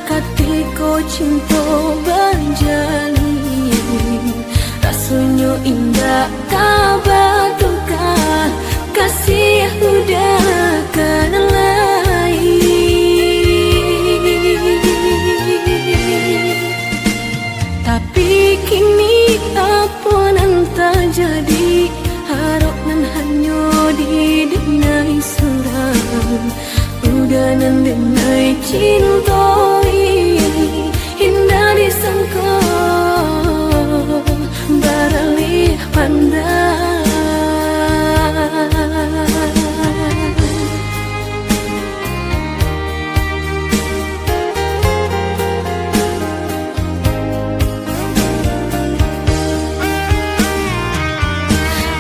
Katiko cinta banjali rasanya indah kabatuka kasih udah kenalai. Tapi kini apa nan terjadi harap nan hanya didenai surang udah nan denai cinta indah disangka beralih pandang.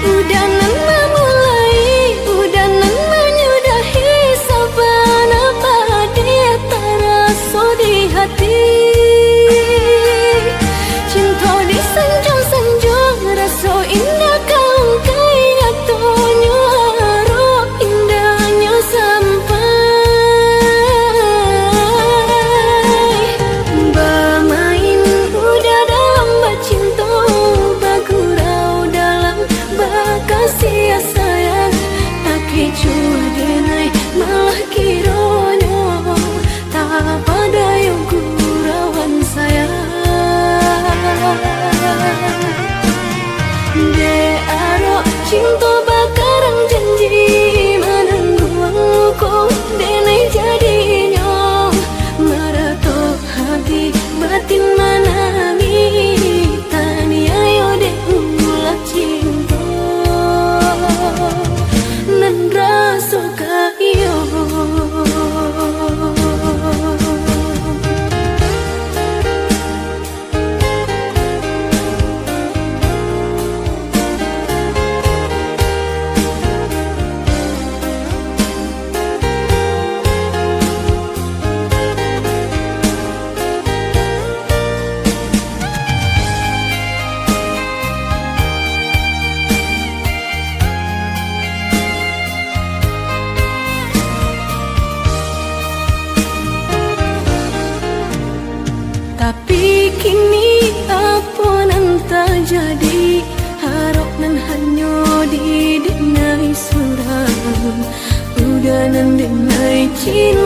Udah nan memulai, udah nan menyudahi saban apa dia terasa di hati. Cinta disanjung-sanjung rasa indah kau kayak tonyo roh indahnya sampai bermain udah dalam bercinta bergurau dalam berkasih sayang tak kecua denai malah kiranya tak pada yang gurauan sayang. De aro cinta bakarang janji menangguhku denai jadinya meratok hati batin manami tania yo de ulah cinta nan rasa kayo. Tapi kini apa nan terjadi harap nan hanya didenai surang udah nan denai cinta